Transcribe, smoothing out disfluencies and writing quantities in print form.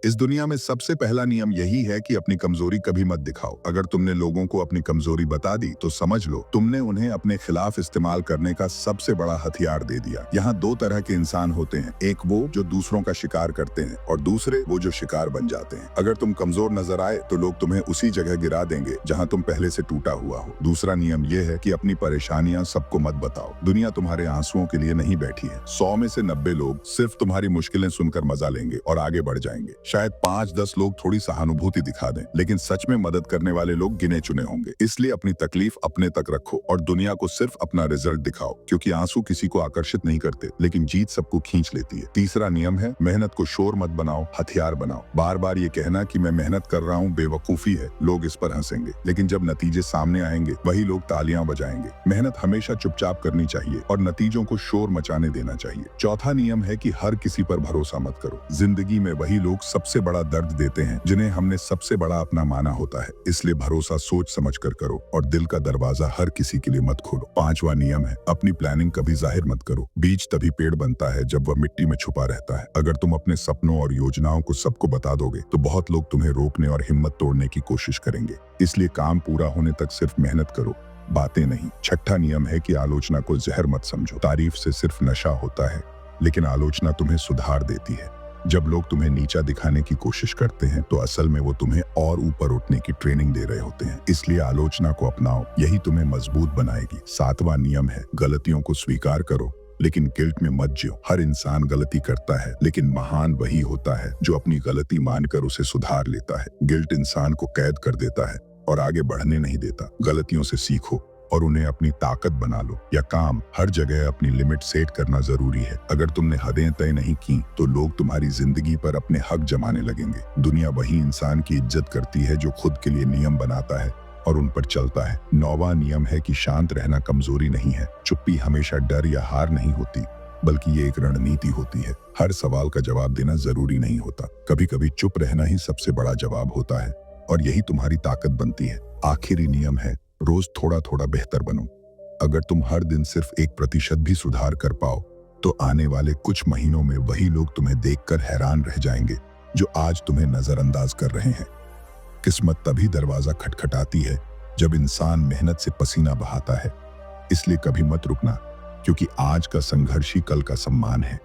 इस दुनिया में सबसे पहला नियम यही है कि अपनी कमजोरी कभी मत दिखाओ। अगर तुमने लोगों को अपनी कमजोरी बता दी तो समझ लो तुमने उन्हें अपने खिलाफ इस्तेमाल करने का सबसे बड़ा हथियार दे दिया। यहाँ दो तरह के इंसान होते हैं, एक वो जो दूसरों का शिकार करते हैं और दूसरे वो जो शिकार बन जाते हैं। अगर तुम कमजोर नजर आए तो लोग तुम्हें उसी जगह गिरा देंगे जहाँ तुम पहले से टूटा हुआ हो। दूसरा नियम यह है कि अपनी परेशानियां सबको मत बताओ। दुनिया तुम्हारे आंसुओं के लिए नहीं बैठी है। 100 में से 90 लोग सिर्फ तुम्हारी मुश्किलें सुनकर मजा लेंगे और आगे बढ़ जाएंगे। शायद 5-10 लोग थोड़ी सहानुभूति दिखा दें, लेकिन सच में मदद करने वाले लोग गिने चुने होंगे। इसलिए अपनी तकलीफ अपने तक रखो और दुनिया को सिर्फ अपना रिजल्ट दिखाओ, क्योंकि आंसू किसी को आकर्षित नहीं करते, लेकिन जीत सबको खींच लेती है। तीसरा नियम है, मेहनत को शोर मत बनाओ, हथियार बनाओ। बार बार ये कहना कि मैं मेहनत कर रहा हूँ बेवकूफी है। लोग इस पर हंसेंगे, लेकिन जब नतीजे सामने आएंगे वही लोग तालियां बजाएंगे। मेहनत हमेशा चुपचाप करनी चाहिए और नतीजों को शोर मचाने देना चाहिए। चौथा नियम है कि हर किसी पर भरोसा मत करो। जिंदगी में वही लोग सबसे बड़ा दर्द देते हैं जिन्हें हमने सबसे बड़ा अपना माना होता है। इसलिए भरोसा सोच समझ कर करो और दिल का दरवाजा हर किसी के लिए मत खोलो। पांचवा नियम है, अपनी प्लानिंग कभी जाहिर मत करो। बीज तभी पेड़ बनता है जब वह मिट्टी में छुपा रहता है। अगर तुम अपने सपनों और योजनाओं को सबको बता दोगे तो बहुत लोग तुम्हें रोकने और हिम्मत तोड़ने की कोशिश करेंगे। इसलिए काम पूरा होने तक सिर्फ मेहनत करो, बातें नहीं। छठा नियम है कि आलोचना को जहर मत समझो। तारीफ से सिर्फ नशा होता है, लेकिन आलोचना तुम्हें सुधार देती है। जब लोग तुम्हें नीचा दिखाने की कोशिश करते हैं तो असल में वो तुम्हें और ऊपर उठने की ट्रेनिंग दे रहे होते हैं। इसलिए आलोचना को अपनाओ, यही तुम्हें मजबूत बनाएगी। सातवां नियम है, गलतियों को स्वीकार करो लेकिन गिल्ट में मत जियो। हर इंसान गलती करता है, लेकिन महान वही होता है जो अपनी गलती मानकर उसे सुधार लेता है। गिल्ट इंसान को कैद कर देता है और आगे बढ़ने नहीं देता। गलतियों से सीखो और उन्हें अपनी ताकत बना लो। या काम, हर जगह अपनी लिमिट सेट करना जरूरी है। अगर तुमने हदें तय नहीं की तो लोग तुम्हारी जिंदगी पर अपने हक जमाने लगेंगे। दुनिया वही इंसान की इज्जत करती है जो खुद के लिए नियम बनाता है और उन पर चलता है। 9वां नियम है कि शांत रहना कमजोरी नहीं है। चुप्पी हमेशा डर या हार नहीं होती, बल्कि ये एक रणनीति होती है। हर सवाल का जवाब देना जरूरी नहीं होता। कभी कभी चुप रहना ही सबसे बड़ा जवाब होता है और यही तुम्हारी ताकत बनती है। आखिरी नियम है, रोज थोड़ा थोड़ा बेहतर बनो। अगर तुम हर दिन सिर्फ 1% भी सुधार कर पाओ तो आने वाले कुछ महीनों में वही लोग तुम्हें देखकर हैरान रह जाएंगे जो आज तुम्हें नजरअंदाज कर रहे हैं। किस्मत तभी दरवाजा खटखटाती है जब इंसान मेहनत से पसीना बहाता है। इसलिए कभी मत रुकना, क्योंकि आज का संघर्ष ही कल का सम्मान है।